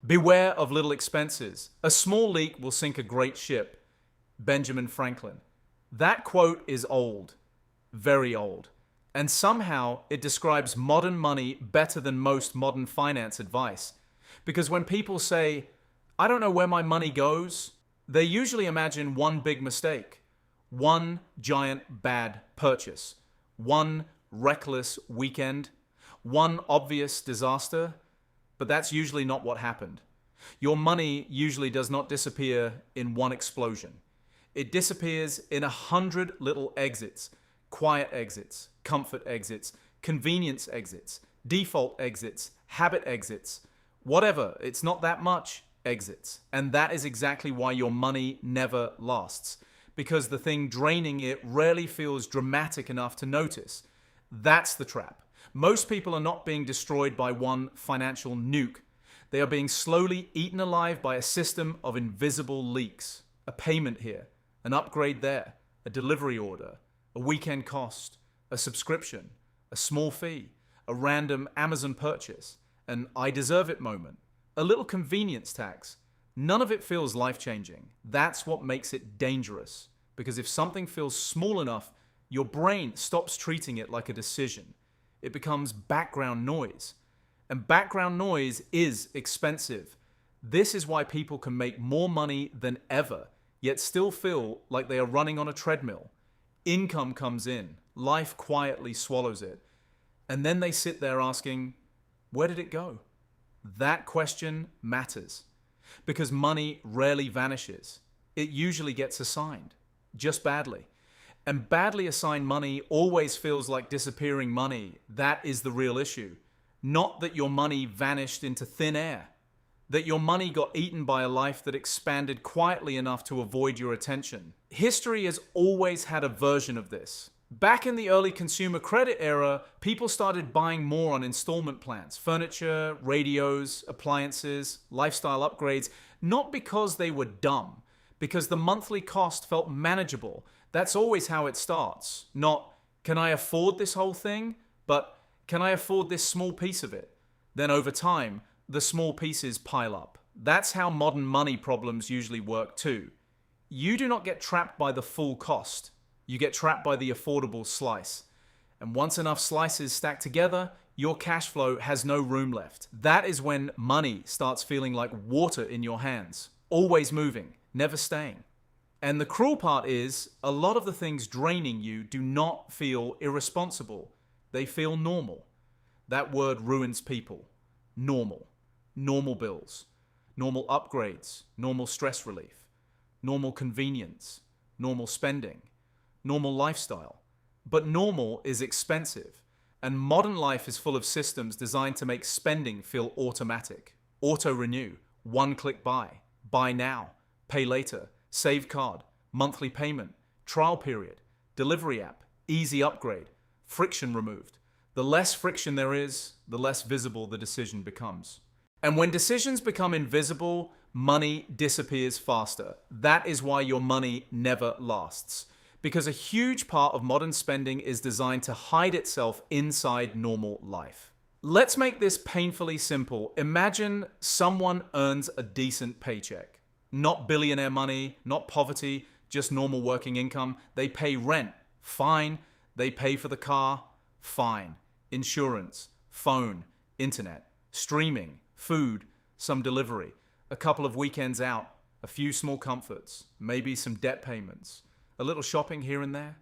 Beware of little expenses. A small leak will sink a great ship. Benjamin Franklin. That quote is old, very old. And somehow it describes modern money better than most modern finance advice. Because when people say, I don't know where my money goes, they usually imagine one big mistake, one giant bad purchase, one reckless weekend, one obvious disaster. But that's usually not what happened. Your money usually does not disappear in one explosion. It disappears in 100 little exits, quiet exits, comfort exits, convenience exits, default exits, habit exits, whatever, it's not that much exits. And that is exactly why your money never lasts, because the thing draining it rarely feels dramatic enough to notice. That's the trap. Most people are not being destroyed by one financial nuke. They are being slowly eaten alive by a system of invisible leaks. A payment here, an upgrade there, a delivery order, a weekend cost, a subscription, a small fee, a random Amazon purchase, an I deserve it moment, a little convenience tax. None of it feels life-changing. That's what makes it dangerous. Because if something feels small enough, your brain stops treating it like a decision. It becomes background noise. And background noise is expensive. This is why people can make more money than ever, yet still feel like they are running on a treadmill. Income comes in, life quietly swallows it, and then they sit there asking, where did it go? That question matters, because money rarely vanishes. It usually gets assigned, just badly. And badly assigned money always feels like disappearing money. That is the real issue. Not that your money vanished into thin air. That your money got eaten by a life that expanded quietly enough to avoid your attention. History has always had a version of this. Back in the early consumer credit era, people started buying more on installment plans, furniture, radios, appliances, lifestyle upgrades, not because they were dumb, because the monthly cost felt manageable. That's always how it starts. Not, can I afford this whole thing? But, can I afford this small piece of it? Then over time, the small pieces pile up. That's how modern money problems usually work too. You do not get trapped by the full cost. You get trapped by the affordable slice. And once enough slices stack together, your cash flow has no room left. That is when money starts feeling like water in your hands, always moving, never staying. And the cruel part is, a lot of the things draining you do not feel irresponsible. They feel normal. That word ruins people. Normal. Normal bills. Normal upgrades. Normal stress relief. Normal convenience. Normal spending. Normal lifestyle. But normal is expensive. And modern life is full of systems designed to make spending feel automatic. Auto-renew. One-click buy. Buy now. Pay later. Save card, monthly payment, trial period, delivery app, easy upgrade, friction removed. The less friction there is, the less visible the decision becomes. And when decisions become invisible, money disappears faster. That is why your money never lasts. Because a huge part of modern spending is designed to hide itself inside normal life. Let's make this painfully simple. Imagine someone earns a decent paycheck. Not billionaire money, not poverty, just normal working income. They pay rent, fine. They pay for the car, fine. Insurance, phone, internet, streaming, food, some delivery, a couple of weekends out, a few small comforts, maybe some debt payments, a little shopping here and there,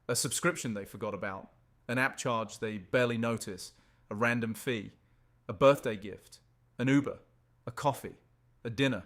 a subscription they forgot about, an app charge they barely notice, a random fee, a birthday gift, an Uber, a coffee, a dinner,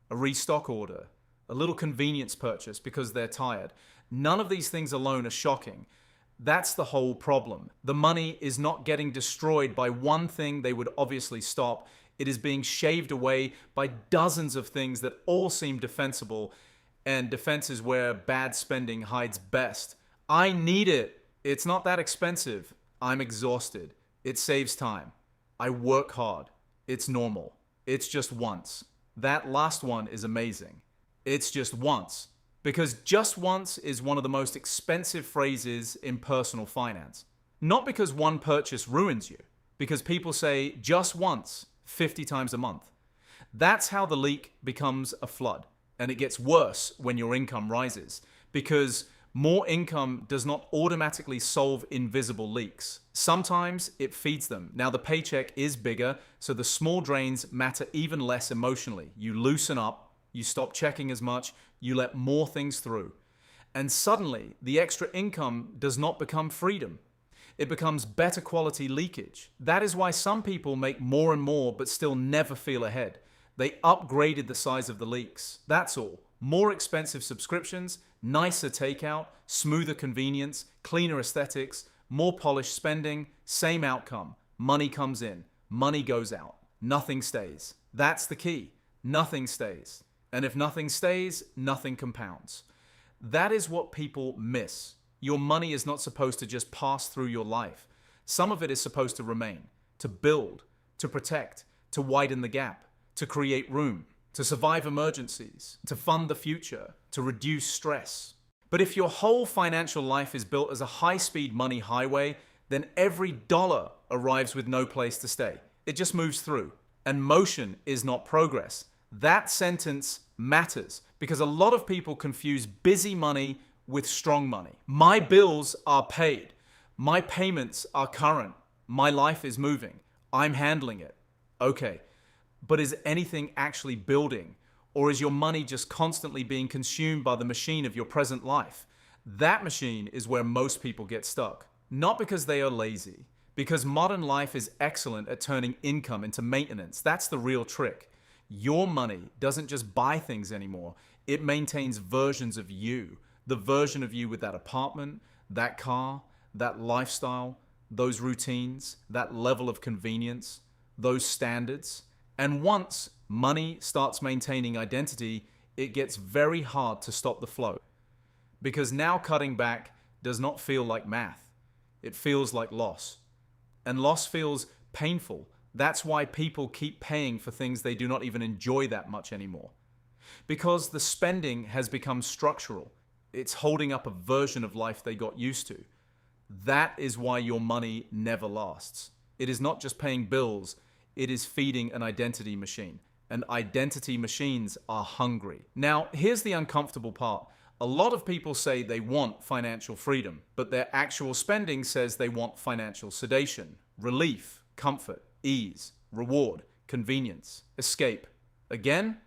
a restock order, a little convenience purchase because they're tired. None of these things alone are shocking. That's the whole problem. The money is not getting destroyed by one thing they would obviously stop. It is being shaved away by dozens of things that all seem defensible, and defense is where bad spending hides best. I need it. It's not that expensive. I'm exhausted. It saves time. I work hard. It's normal. It's just once. That last one is amazing. It's just once. Because just once is one of the most expensive phrases in personal finance. Not because one purchase ruins you. Because people say just once, 50 times a month. That's how the leak becomes a flood. And it gets worse when your income rises, because more income does not automatically solve invisible leaks. Sometimes it feeds them. Now the paycheck is bigger, so the small drains matter even less emotionally. You loosen up, you stop checking as much, you let more things through. And suddenly, the extra income does not become freedom. It becomes better quality leakage. That is why some people make more and more but still never feel ahead. They upgraded the size of the leaks. That's all. More expensive subscriptions, nicer takeout, smoother convenience, cleaner aesthetics, more polished spending, same outcome. Money comes in, money goes out. Nothing stays. That's the key. Nothing stays. And if nothing stays, nothing compounds. That is what people miss. Your money is not supposed to just pass through your life. Some of it is supposed to remain, to build, to protect, to widen the gap, to create room, to survive emergencies, to fund the future, to reduce stress. But if your whole financial life is built as a high-speed money highway, then every dollar arrives with no place to stay. It just moves through. And motion is not progress. That sentence matters because a lot of people confuse busy money with strong money. My bills are paid. My payments are current. My life is moving. I'm handling it. Okay. But is anything actually building? Or is your money just constantly being consumed by the machine of your present life? That machine is where most people get stuck. Not because they are lazy, because modern life is excellent at turning income into maintenance. That's the real trick. Your money doesn't just buy things anymore. It maintains versions of you. The version of you with that apartment, that car, that lifestyle, those routines, that level of convenience, those standards. And once money starts maintaining identity, it gets very hard to stop the flow. Because now cutting back does not feel like math. It feels like loss. And loss feels painful. That's why people keep paying for things they do not even enjoy that much anymore. Because the spending has become structural. It's holding up a version of life they got used to. That is why your money never lasts. It is not just paying bills, it is feeding an identity machine. And identity machines are hungry. Now, here's the uncomfortable part. A lot of people say they want financial freedom, but their actual spending says they want financial sedation, relief, comfort, ease, reward, convenience, escape. Again,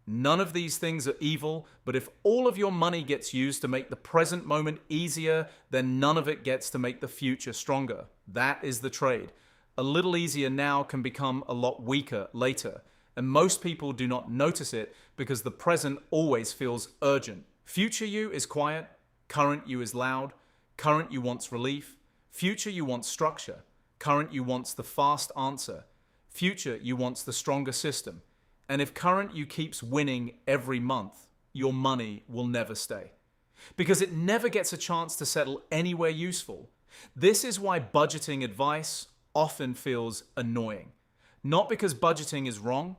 none of these things are evil, but if all of your money gets used to make the present moment easier, then none of it gets to make the future stronger. That is the trade. A little easier now can become a lot weaker later, and most people do not notice it because the present always feels urgent. Future you is quiet, current you is loud, current you wants relief, future you wants structure, current you wants the fast answer, future you wants the stronger system. And if current you keeps winning every month, your money will never stay. Because it never gets a chance to settle anywhere useful. This is why budgeting advice often feels annoying. Not because budgeting is wrong,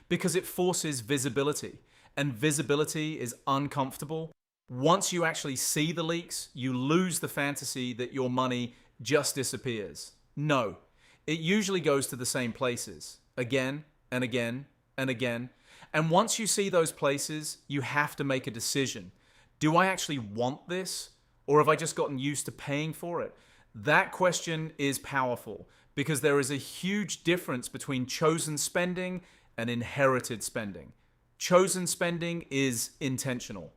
because it forces visibility. And visibility is uncomfortable. Once you actually see the leaks, you lose the fantasy that your money just disappears. No, it usually goes to the same places, again and again and again. And once you see those places, you have to make a decision. Do I actually want this? Or have I just gotten used to paying for it? That question is powerful because there is a huge difference between chosen spending and inherited spending. Chosen spending is intentional.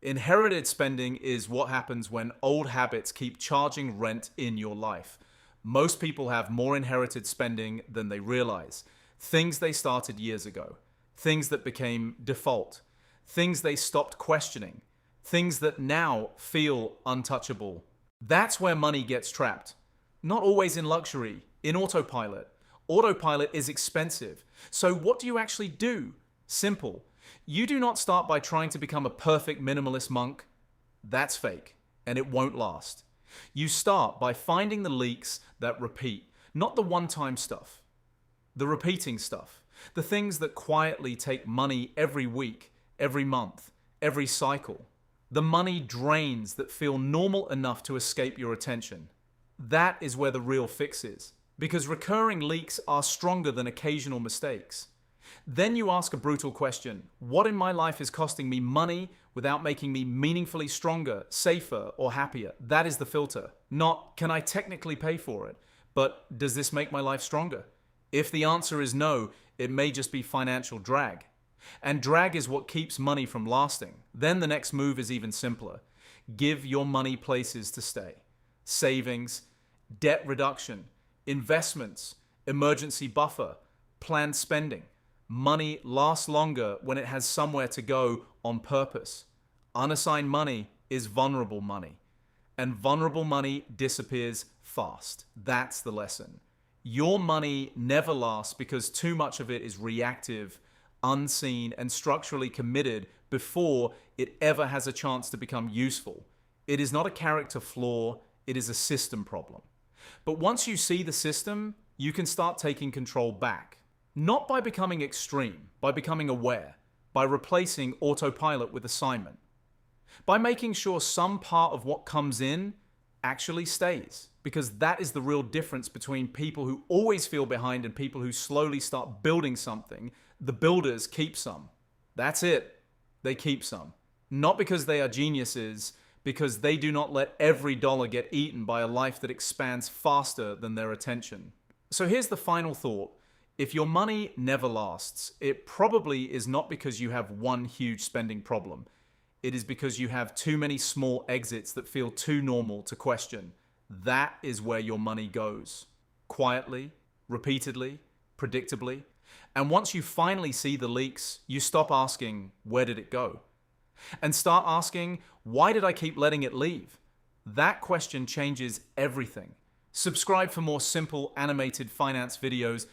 Inherited spending is what happens when old habits keep charging rent in your life. Most people have more inherited spending than they realize. Things they started years ago. Things that became default. Things they stopped questioning. Things that now feel untouchable. That's where money gets trapped. Not always in luxury, in autopilot. Autopilot is expensive. So what do you actually do? Simple. You do not start by trying to become a perfect minimalist monk. That's fake, and it won't last. You start by finding the leaks that repeat, not the one-time stuff. The repeating stuff. The things that quietly take money every week, every month, every cycle. The money drains that feel normal enough to escape your attention. That is where the real fix is. Because recurring leaks are stronger than occasional mistakes. Then you ask a brutal question. What in my life is costing me money without making me meaningfully stronger, safer, or happier? That is the filter. Not, can I technically pay for it? But does this make my life stronger? If the answer is no, it may just be financial drag. And drag is what keeps money from lasting. Then the next move is even simpler. Give your money places to stay. Savings, debt reduction, investments, emergency buffer, planned spending. Money lasts longer when it has somewhere to go on purpose. Unassigned money is vulnerable money. And vulnerable money disappears fast. That's the lesson. Your money never lasts because too much of it is reactive, unseen, and structurally committed before it ever has a chance to become useful. It is not a character flaw, it is a system problem. But once you see the system, you can start taking control back. Not by becoming extreme, by becoming aware, by replacing autopilot with assignment, by making sure some part of what comes in actually stays. Because that is the real difference between people who always feel behind and people who slowly start building something. The builders keep some. That's it. They keep some. Not because they are geniuses, because they do not let every dollar get eaten by a life that expands faster than their attention. So here's the final thought. If your money never lasts, it probably is not because you have one huge spending problem. It is because you have too many small exits that feel too normal to question. That is where your money goes. Quietly, repeatedly, predictably. And once you finally see the leaks, you stop asking, where did it go? And start asking, why did I keep letting it leave? That question changes everything. Subscribe for more simple animated finance videos